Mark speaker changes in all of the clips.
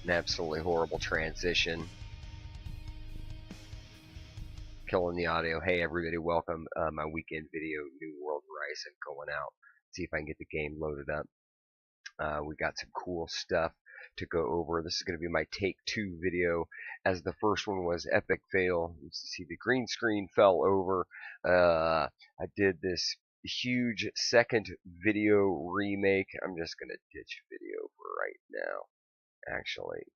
Speaker 1: An absolutely horrible transition. Killing the audio. Hey everybody, welcome. My weekend video, New World Horizon, going out. See if I can get the game loaded up. We got some cool stuff to go over. This is going to be my take 2 video, as the first one was epic fail. You see the green screen fell over. I did this huge second video remake. I'm just going to ditch video for right now. Actually,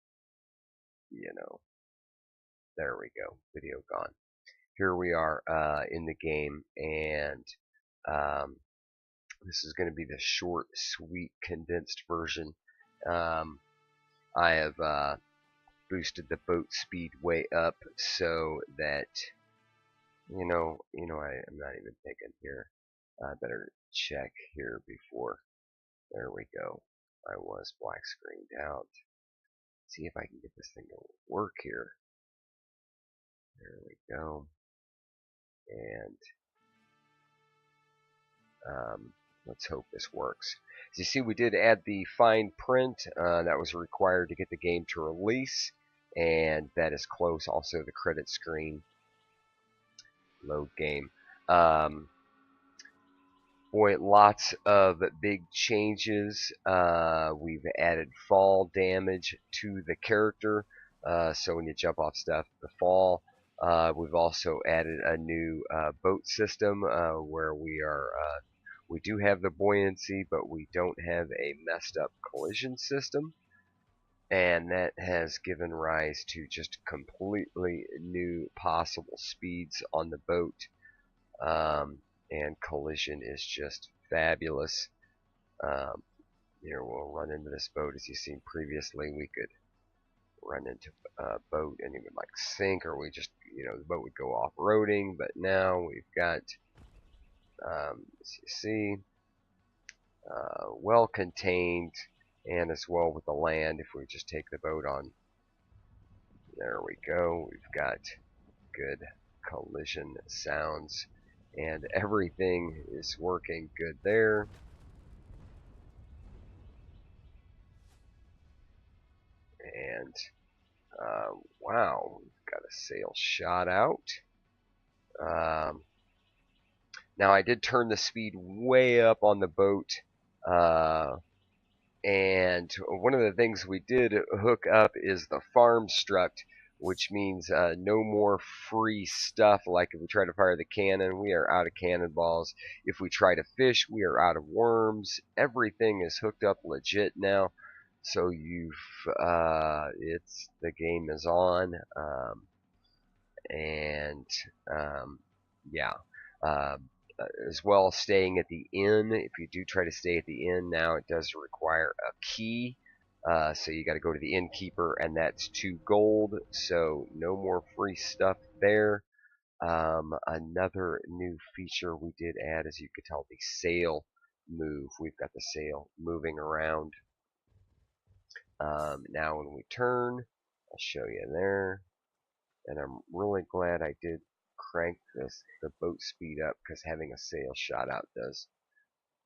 Speaker 1: there we go. Video gone. Here we are in the game, and this is going to be the short, sweet, condensed version. I have boosted the boat speed way up so that I'm not even thinking here. I better check here before. There we go. I was black screened out. See if I can get this thing to work here. There we go. And let's hope this works. As you see, we did add the fine print that was required to get the game to release, and that is close. Also, the credit screen. Load game. Boy, lots of big changes. We've added fall damage to the character, so when you jump off stuff, the fall. We've also added a new boat system where we do have the buoyancy, but we don't have a messed up collision system, and that has given rise to just completely new possible speeds on the boat. And collision is just fabulous. Here we'll run into this boat. As you've seen previously, we could run into a boat and it would like sink, or we just, the boat would go off-roading. But now we've got, as you see, well contained, and as well with the land. If we just take the boat on, there we go. We've got good collision sounds, and everything is working good there. And wow, we've got a sail shot out. Now I did turn the speed way up on the boat, and one of the things we did hook up is the farm struct, which means no more free stuff. Like if we try to fire the cannon, we are out of cannonballs. If we try to fish, we are out of worms. Everything is hooked up legit now. So the game is on, yeah. As well, staying at the inn. If you do try to stay at the inn now, it does require a key. So you got to go to the innkeeper, and that's 2 gold. So no more free stuff there. Another new feature we did add, as you could tell, the sail move. We've got the sail moving around. Now when we turn, I'll show you there. And I'm really glad I did crank the boat speed up, because having a sail shot out does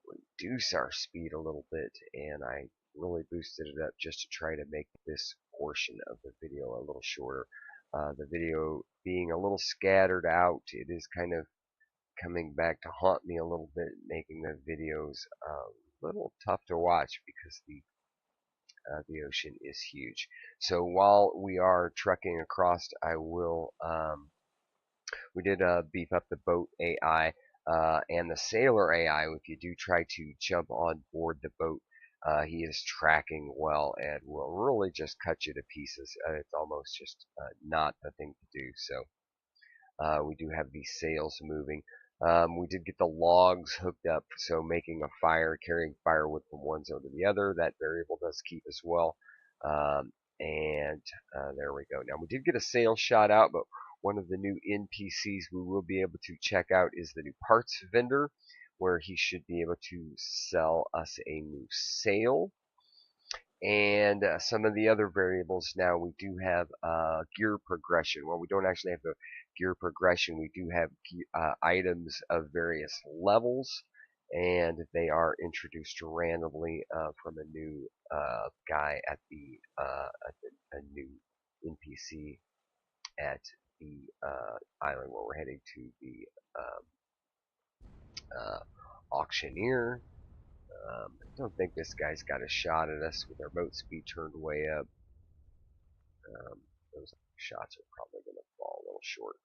Speaker 1: reduce our speed a little bit, and I really boosted it up just to try to make this portion of the video a little shorter. The video being a little scattered out, it is kind of coming back to haunt me a little bit, making the videos a little tough to watch, because the ocean is huge. So while we are trucking across, I will we did beef up the boat AI and the sailor AI. If you do try to jump on board the boat, he is tracking well and will really just cut you to pieces. It's almost just not the thing to do. So we do have these sails moving. We did get the logs hooked up, so making a fire, carrying firewood from one zone to the other, that variable does keep as well. And there we go. Now we did get a sail shot out, but one of the new NPCs we will be able to check out is the new parts vendor, where he should be able to sell us a new sail. And some of the other variables now, we do have gear progression. Well, we don't actually have the gear progression. We do have items of various levels, and they are introduced randomly from a new guy at a new NPC at the island where we're heading to the auctioneer. I don't think this guy's got a shot at us with our boat speed turned way up. Those shots are probably going to fall a little short.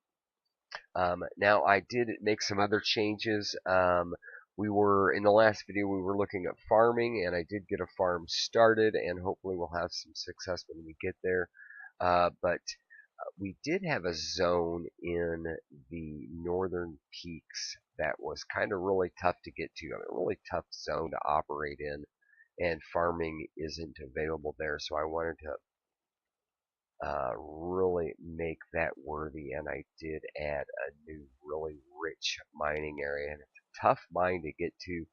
Speaker 1: Now I did make some other changes. We were in the last video we were looking at farming, and I did get a farm started, and hopefully we'll have some success when we get there. But we did have a zone in the northern peaks that was kind of really tough to get to. I mean, a really tough zone to operate in, and farming isn't available there. So I wanted to really make that worthy, and I did add a new really rich mining area, and it's a tough mine to get to,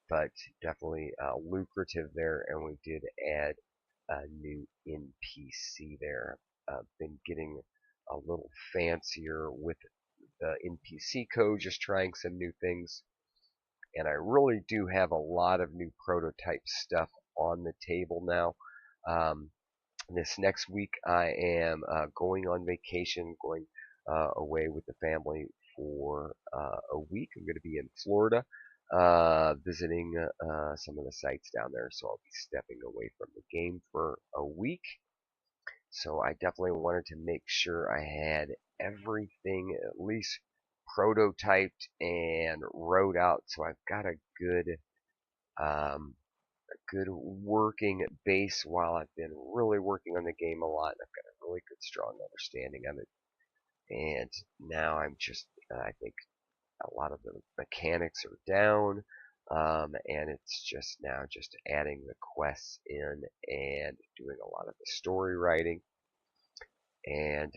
Speaker 1: but definitely lucrative there, and we did add a new NPC there. Been getting a little fancier with the NPC code, just trying some new things, and I really do have a lot of new prototype stuff on the table now. This next week I am going on vacation, going away with the family for a week. I'm going to be in Florida visiting some of the sites down there, so I'll be stepping away from the game for a week. So I definitely wanted to make sure I had everything at least prototyped and wrote out, so I've got a good working base while I've been really working on the game a lot. I've got a really good, strong understanding of it. And now I'm just, I think a lot of the mechanics are down. And it's just now just adding the quests in and doing a lot of the story writing and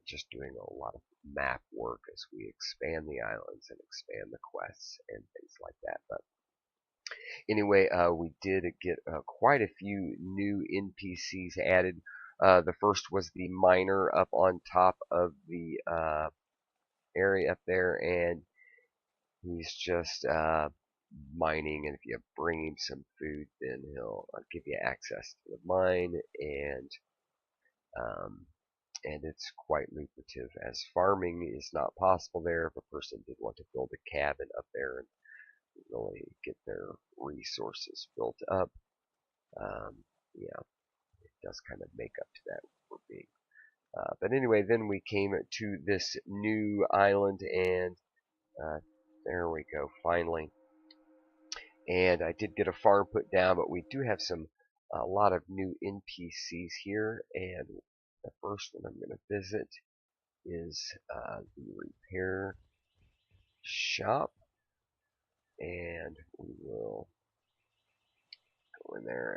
Speaker 1: just doing a lot of map work as we expand the islands and expand the quests and things like that. But anyway, we did get quite a few new NPCs added. The first was the miner up on top of the area up there, and he's just mining. And if you bring him some food, then he'll give you access to the mine, um, and it's quite lucrative, as farming is not possible there. If a person did want to build a cabin up there and really get their resources built up, yeah, it does kind of make up to that for being. But anyway, then we came to this new island, and there we go, finally. And I did get a farm put down, but we do have a lot of new NPCs here, and the first one I'm going to visit is the repair shop, and we will go in there,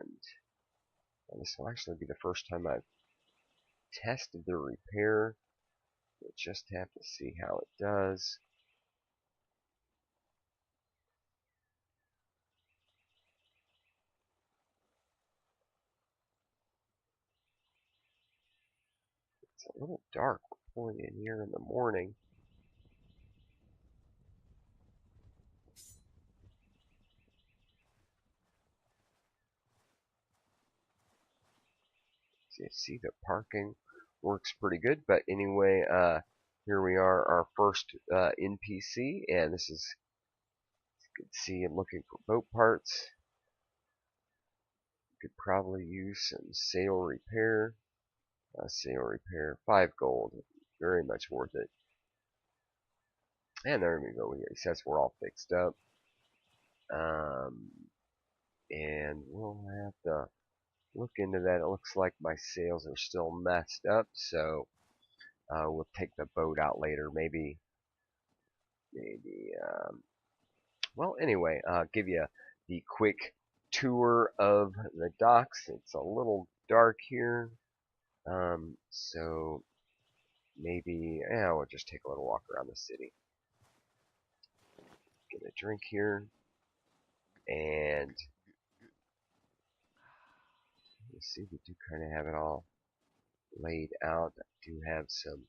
Speaker 1: and this will actually be the first time I've tested the repair. We'll just have to see how it does. It's a little dark. We're pulling in here in the morning. So you see the parking works pretty good. But anyway, here we are, our first NPC, and this is, you can see I'm looking for boat parts. Could probably use some sail repair. Sail repair, 5 gold, very much worth it. And there we go. It says we're all fixed up. And we'll have to look into that. It looks like my sails are still messed up, so we'll take the boat out later. Maybe. Well, anyway, I'll give you the quick tour of the docks. It's a little dark here, so maybe we'll just take a little walk around the city. Get a drink here, and you see we do kind of have it all laid out. I do have some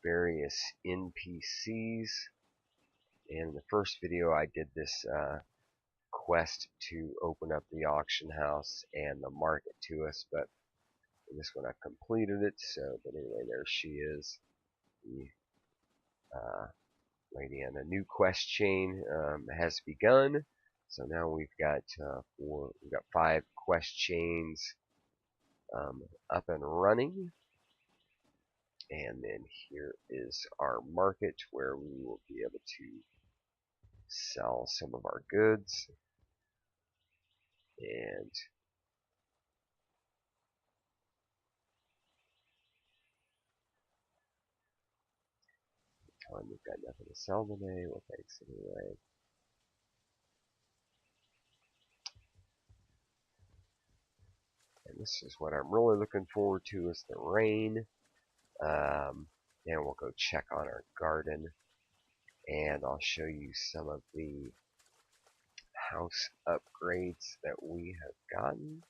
Speaker 1: various NPCs And in the first video I did this quest to open up the auction house and the market to us, but in this one I've completed it. So, but anyway, there she is, the lady, and a new quest chain has begun. So now we've got we've got 5 quest chains up and running, and then here is our market where we will be able to sell some of our goods. And we've got nothing to sell today. Well, thanks anyway. And this is what I'm really looking forward to, is the rain. And we'll go check on our garden, and I'll show you some of the house upgrades that we have gotten.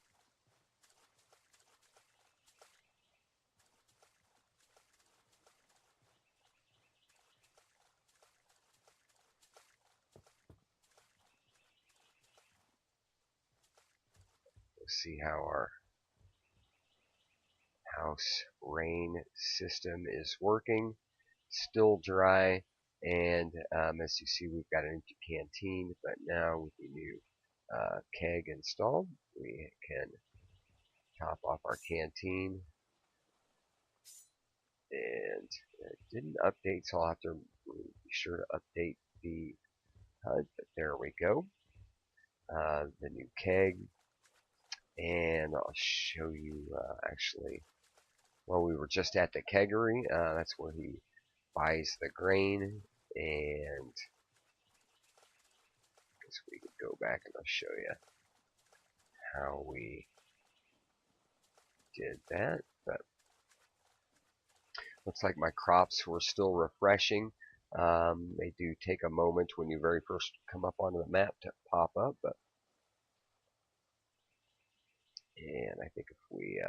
Speaker 1: We'll see how our house rain system is working. Still dry, and as you see, we've got an empty canteen, but now with the new keg installed, we can top off our canteen. And it didn't update, so I'll have to be sure to update the HUD, but there we go. The new keg, and I'll show you actually, well, we were just at the keggery. That's where he buys the grain, and I guess we could go back and I'll show you how we did that. But looks like my crops were still refreshing. They do take a moment when you very first come up onto the map to pop up, but and I think if we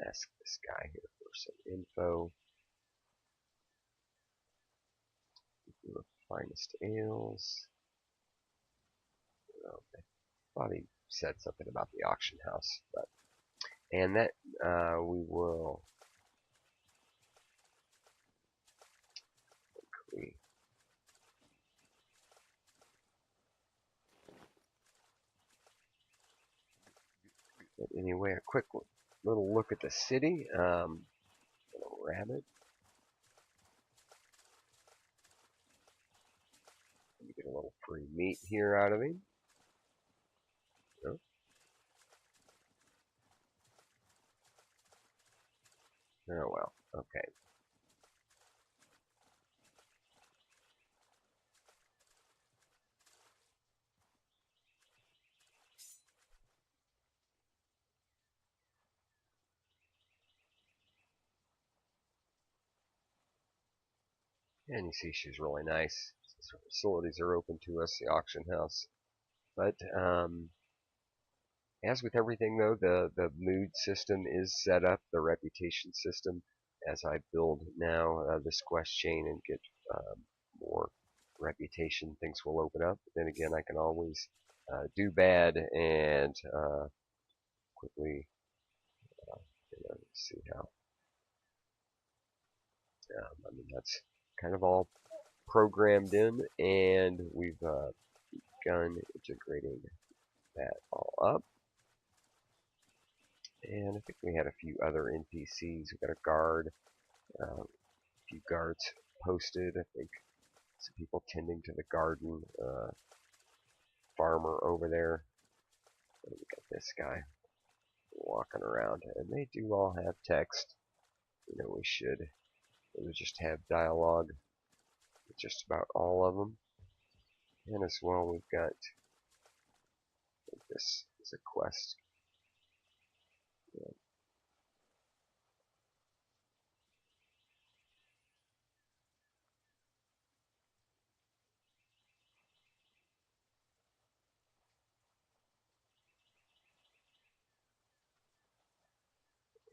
Speaker 1: ask this guy here for some info, the finest ales. I thought he said something about the auction house, but and that we will. But anyway, a quick little look at the city. Little rabbit. Let me get a little free meat here out of him. Oh, oh well. Okay. And you see she's really nice. So facilities are open to us, the auction house. But as with everything, though, the mood system is set up, the reputation system. As I build now this quest chain and get more reputation, things will open up. But then again, I can always do bad and quickly see how. I mean, that's kind of all programmed in, and we've begun integrating that all up. And I think we had a few other NPCs. We got a guard, a few guards posted. I think some people tending to the garden, farmer over there. And we got this guy walking around, and they do all have text. You know, we should just have dialogue with just about all of them. And as well, we've got, I think this is a quest. Yeah.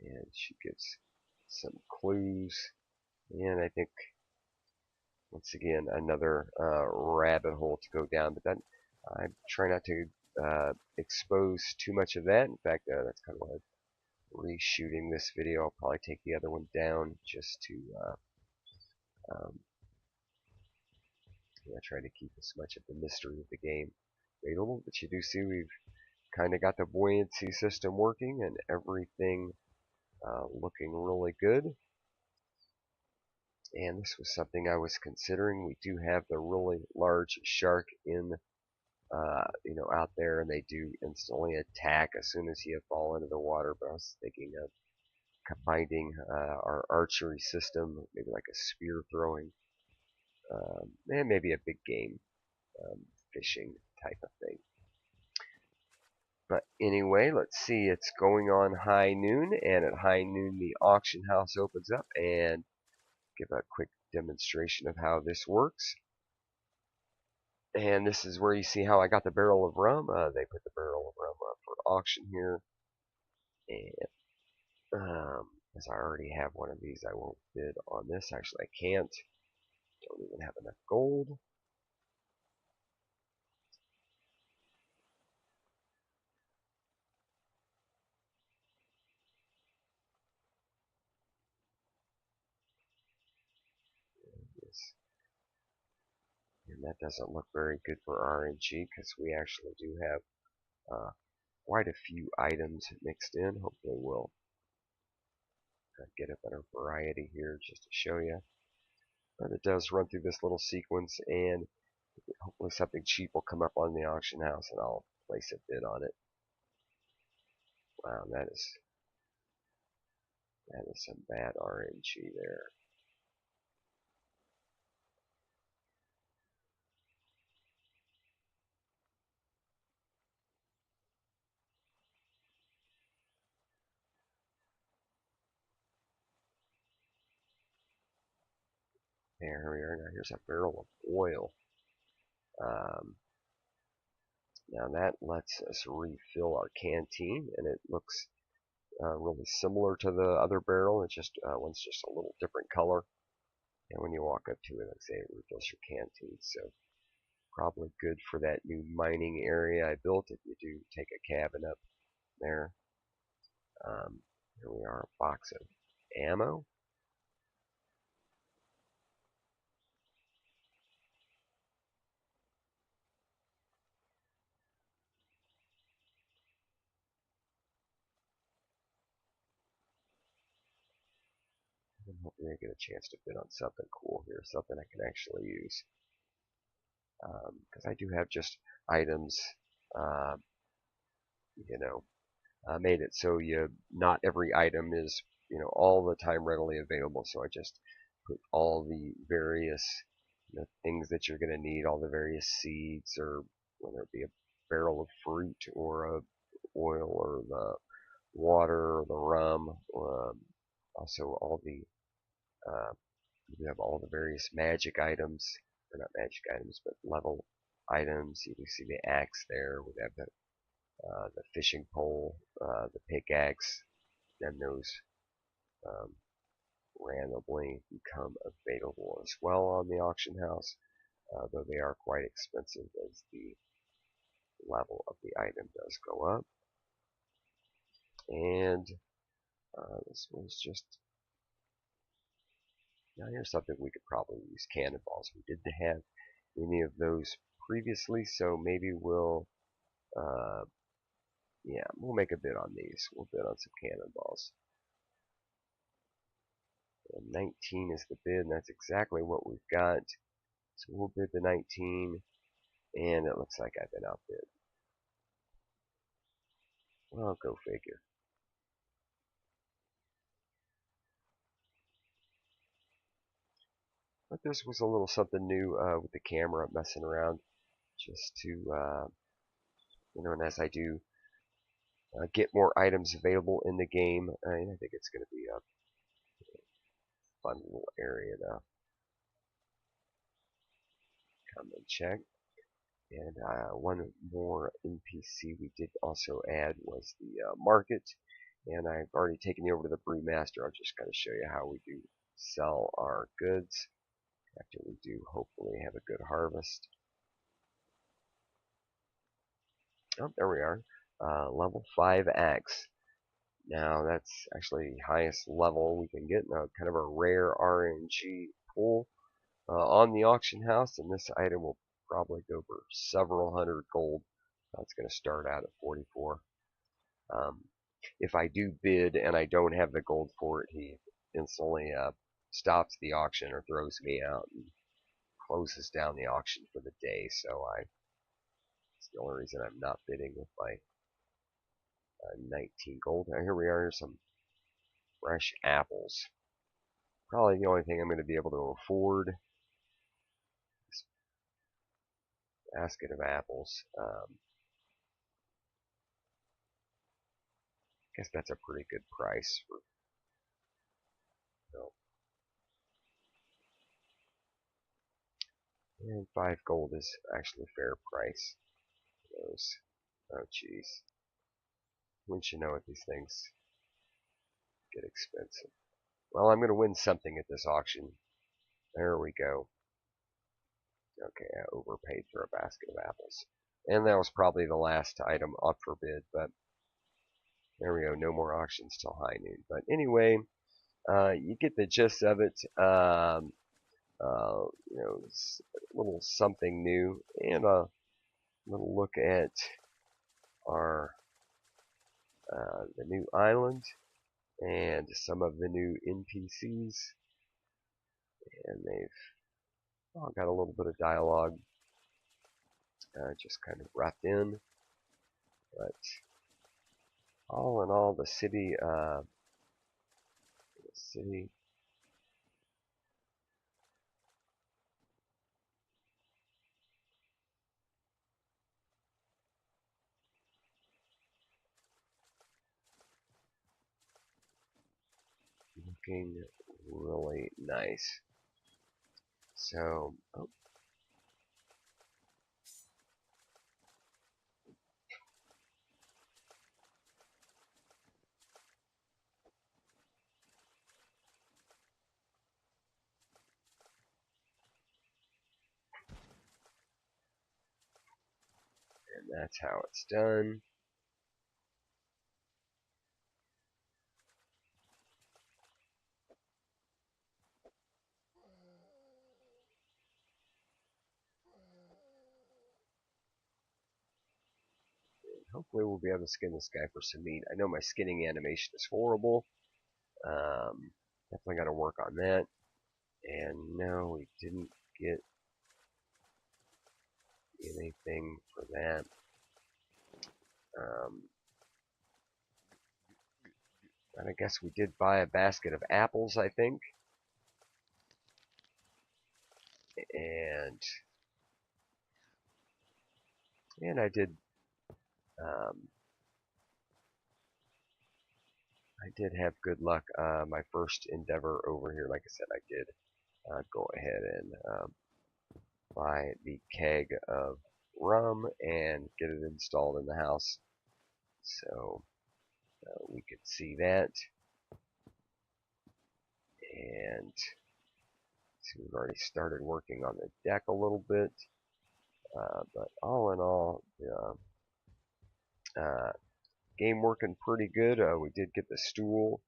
Speaker 1: And she gets some clues, and I think once again, another rabbit hole to go down, but that I try not to expose too much of that. In fact, that's kind of why I'm reshooting this video. I'll probably take the other one down just to um, try to keep as much of the mystery of the game available. But you do see we've kind of got the buoyancy system working and everything looking really good. And this was something I was considering. We do have the really large shark in, out there, and they do instantly attack as soon as you fall into the water. But I was thinking of combining our archery system, maybe like a spear throwing, and maybe a big game fishing type of thing. But anyway, let's see. It's going on high noon, and at high noon the auction house opens up, and give a quick demonstration of how this works. And this is where you see how I got the barrel of rum. They put the barrel of rum up for auction here. And as I already have one of these, I won't bid on this. Actually, I can't. Don't even have enough gold. And that doesn't look very good for RNG because we actually do have quite a few items mixed in. Hopefully we'll get a better variety here just to show you. But it does run through this little sequence, and hopefully something cheap will come up on the auction house and I'll place a bid on it. Wow, that is some bad RNG there. There we are. Now here's a barrel of oil. Um, Now that lets us refill our canteen, and it looks really similar to the other barrel. It's just one's just a little different color. And when you walk up to it, like I say, it refills your canteen. So probably good for that new mining area I built if you do take a cabin up there. Here we are, a box of ammo. And hopefully I get a chance to bid on something cool here, something I can actually use. Because I do have just items, uh, you know, made it so not every item is all the time readily available. So I just put all the various things that you're going to need, all the various seeds, or whether it be a barrel of fruit or a oil or the water or the rum. Also all the you have all the various magic items, or not magic items, but level items. You can see the axe there. We have the fishing pole, the pickaxe, then those um, randomly become available as well on the auction house, though they are quite expensive as the level of the item does go up. And this was just, now here's something we could probably use, cannonballs. We didn't have any of those previously, so maybe uh, we'll make a bid on these. We'll bid on some cannonballs. And 19 is the bid, and that's exactly what we've got. So we'll bid the 19, and it looks like I've been outbid. Well, go figure. But this was a little something new with the camera messing around, just to, and as I do get more items available in the game, I think it's going to be a fun little area to come and check. And one more NPC we did also add was the market. And I've already taken you over to the Brewmaster. I'm just going to show you how we do sell our goods. after we do hopefully have a good harvest. Oh, there we are. Level 5 axe. Now that's actually highest level we can get. Now kind of a rare RNG pull on the auction house, and this item will probably go for several hundred gold. It's going to start out at 44. If I do bid and I don't have the gold for it, he instantly stops the auction or throws me out and closes down the auction for the day. So it's the only reason I'm not bidding with my 19 gold. Now here we are, some fresh apples. Probably the only thing I'm going to be able to afford. This basket of apples. I guess that's a pretty good price for. And 5 gold is actually a fair price for those. Oh, jeez. Wouldn't you know it, these things get expensive. Well, I'm going to win something at this auction. There we go. Okay, I overpaid for a basket of apples. And that was probably the last item up for bid, but there we go. No more auctions till high noon. But anyway, you get the gist of it. It's a little something new, and a little look at our the new island and some of the new NPCs, and they've got a little bit of dialogue just kind of wrapped in, but all in all, the city looking really nice. So, oh, and that's how it's done. Hopefully we'll be able to skin this guy for some meat. I know my skinning animation is horrible. Definitely got to work on that. And no, we didn't get anything for that. And I guess we did buy a basket of apples, I think. And um, I did have good luck. My first endeavor over here, like I said, I did go ahead and buy the keg of rum and get it installed in the house. So we could see that. And so we've already started working on the deck a little bit. But all in all, game working pretty good. We did get the stool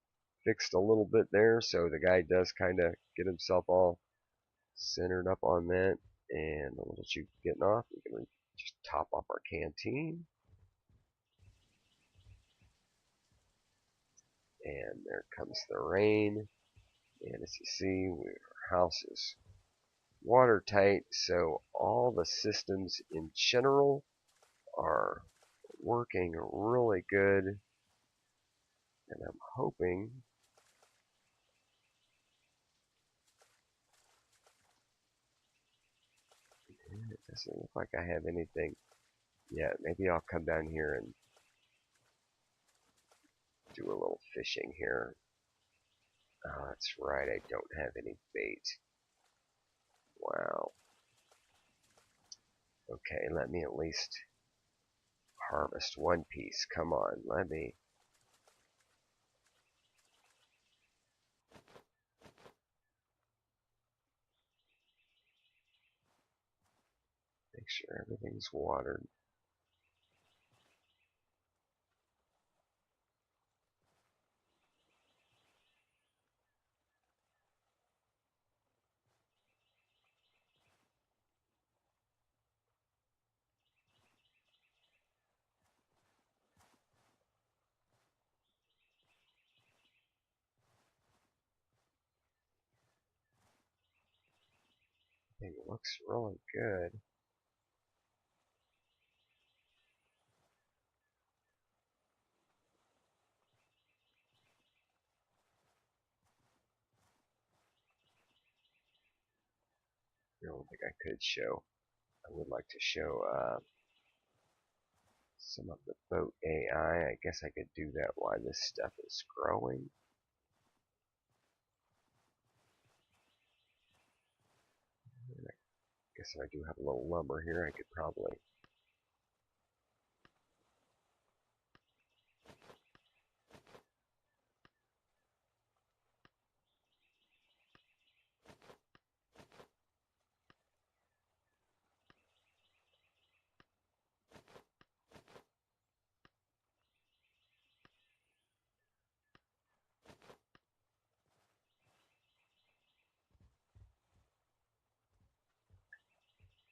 Speaker 1: fixed a little bit there, so the guy does kind of get himself all centered up on that. And a little you getting off, we can just top off our canteen. And there comes the rain. And as you see, our house is watertight, so all the systems in general are working really good. And I'm hoping it doesn't look like I have anything yet. Maybe I'll come down here and do a little fishing here. Oh, that's right, I don't have any bait. Wow. Okay, let me at least harvest one piece. Come on, let me. Make sure everything's watered. I think it looks really good. I don't think I could show. I would like to show some of the boat AI. I guess I could do that while this stuff is growing. And I guess if I do have a little lumber here, I could probably.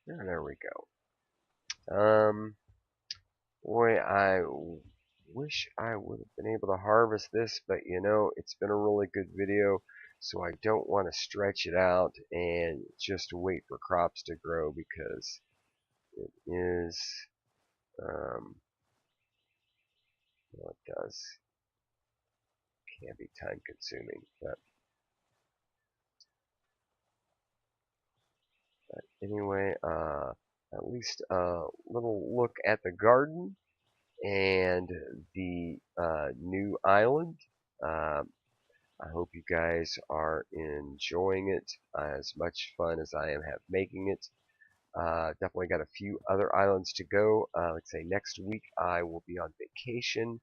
Speaker 1: Yeah, there we go. Boy, I wish I would have been able to harvest this, but you know, it's been a really good video, so I don't want to stretch it out and just wait for crops to grow because it is, um, well, it can be time consuming, but anyway, at least a little look at the garden and the new island. Um, I hope you guys are enjoying it as much fun as I am have making it. Definitely got a few other islands to go. Like I say, next week I will be on vacation,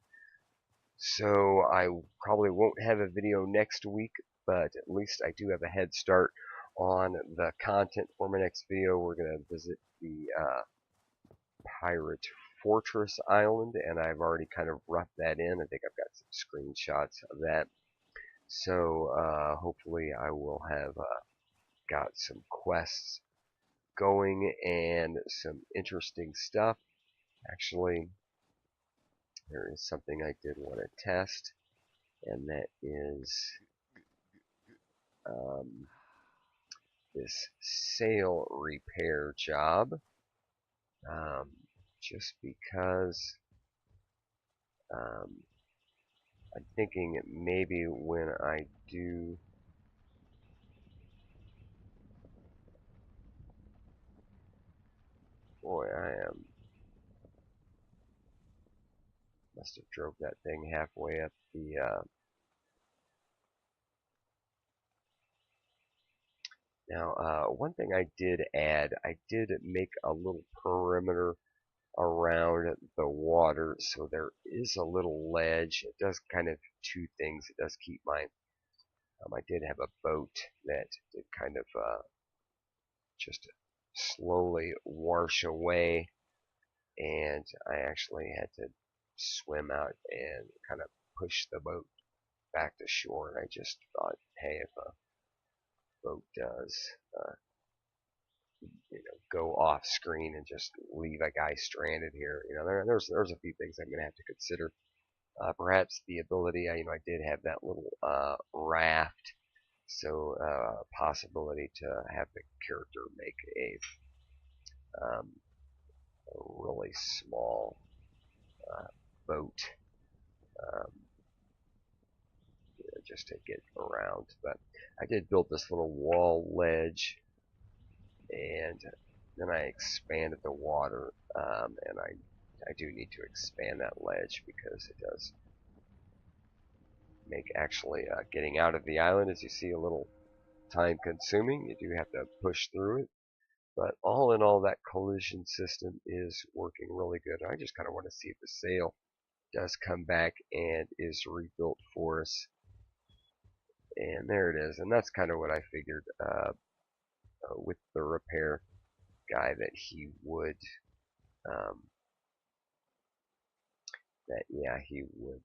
Speaker 1: so I probably won't have a video next week, but at least I do have a head start on the content for my next video. We're going to visit the Pirate Fortress Island, and I've already kind of roughed that in. I think I've got some screenshots of that. So hopefully I will have got some quests going and some interesting stuff. Actually, there is something I did want to test, and that is um, this sail repair job. Um, just because um, I'm thinking maybe when I do, boy, I must have drove that thing halfway up the. Now, one thing I did add, I did make a little perimeter around the water, so there is a little ledge. It does kind of two things. It does keep my, I did have a boat that did kind of just slowly wash away, and I actually had to swim out and kind of push the boat back to shore. And I just thought, hey, if a boat does, uh, go off screen and just leave a guy stranded here, there's a few things I'm gonna have to consider. Perhaps the ability, I did have that little raft, so possibility to have the character make a really small uh, boat, um, just to get around. But I did build this little wall ledge, and then I expanded the water, and I do need to expand that ledge because it does make actually getting out of the island, as you see, a little time consuming. You do have to push through it. But all in all, that collision system is working really good. I just kind of want to see if the sail does come back and is rebuilt for us. And there it is. And that's kind of what I figured with the repair. guy that he would, um, he would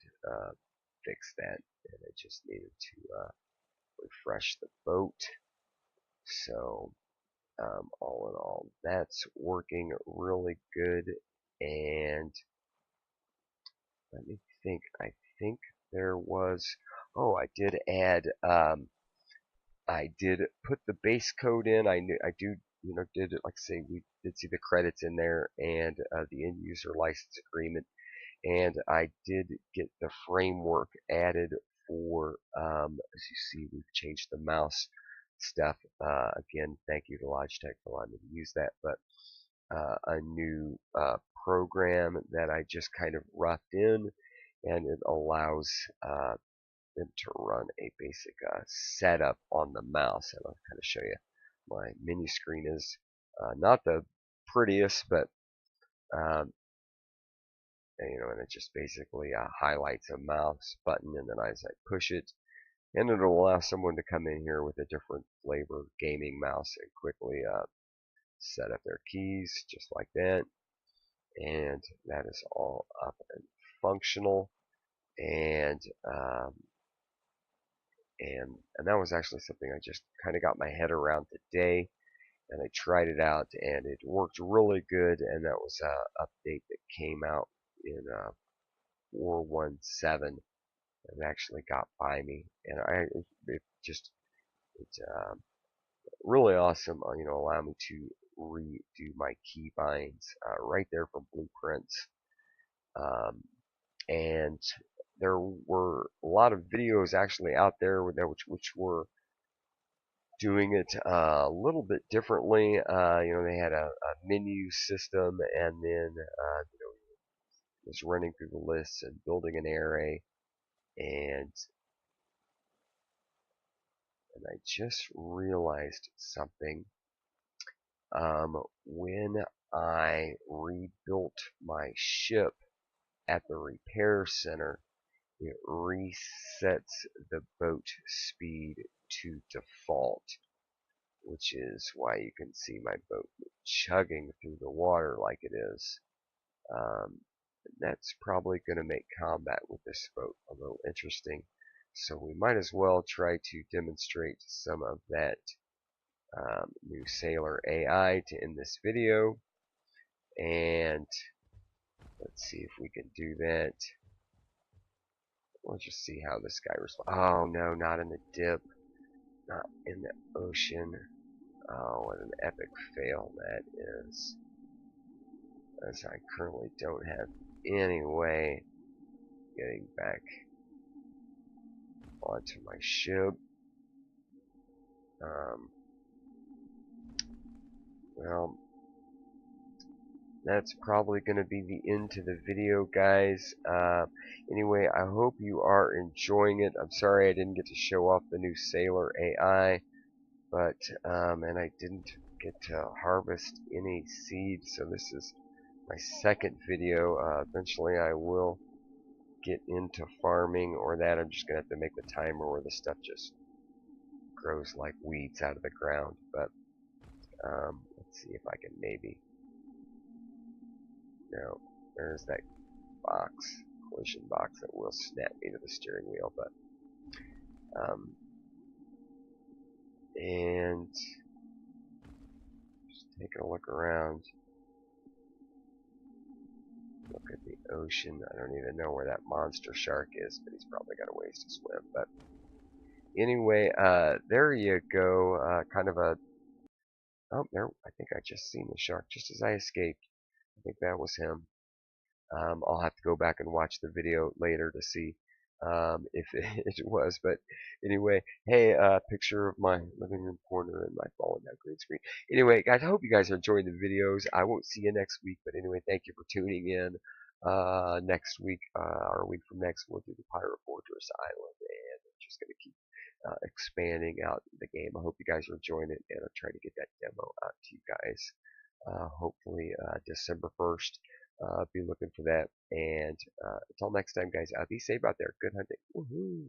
Speaker 1: fix that, and I just needed to refresh the boat. So all in all, that's working really good. And let me think. I think there was. Oh, I did add. I did put the base code in. I do. Did it, like I say, we did see the credits in there and the end user license agreement, and I did get the framework added for. As you see, we've changed the mouse stuff. Again, thank you to Logitech for allowing me to use that, but a new program that I just kind of roughed in, and it allows them to run a basic setup on the mouse. And I'll kind of show you. My menu screen is not the prettiest, but and it just basically highlights a mouse button, and then as I push it, and it'll allow someone to come in here with a different flavor gaming mouse and quickly set up their keys just like that. And that is all up and functional. And and that was actually something I just kind of got my head around today, and I tried it out, and it worked really good. And that was an update that came out in 4.17. It actually got by me, and it's really awesome. Allow me to redo my key binds right there from Blueprints. And there were a lot of videos actually out there which were doing it a little bit differently. They had a menu system, and then was running through the lists and building an array, and I just realized something. When I rebuilt my ship at the repair center, it resets the boat speed to default, which is why you can see my boat chugging through the water like it is. That's probably going to make combat with this boat a little interesting, so we might as well try to demonstrate some of that new Sailor AI to end this video. And let's see if we can do that. We'll just see how this guy responds. Oh no, not in the dip. Not in the ocean. Oh, what an epic fail that is. As I currently don't have any way getting back onto my ship. Well, that's probably going to be the end to the video, guys. Anyway, I hope you are enjoying it. I'm sorry I didn't get to show off the new Sailor AI, but and I didn't get to harvest any seeds, so this is my second video. Eventually I will get into farming, or that I'm just going to have to make the timer where the stuff just grows like weeds out of the ground. But let's see if I can maybe. No, there's that collision box that will snap me to the steering wheel. But and just taking a look around. Look at the ocean. I don't even know where that monster shark is, but he's probably got a ways to swim. But anyway, there you go. Kind of a. Oh, there. I think I just seen the shark just as I escaped. I think that was him. I'll have to go back and watch the video later to see if it was. But anyway, hey, picture of my living room corner and my fallen down green screen. Anyway, guys, I hope you guys are enjoying the videos. I won't see you next week, but anyway, thank you for tuning in. Next week, or a week from next, we'll do the Pirate Fortress Island, and I'm just going to keep expanding out the game. I hope you guys are enjoying it, and I'll try to get that demo out to you guys. Hopefully December 1st. Be looking for that. And until next time, guys, be safe out there. Good hunting. Woohoo!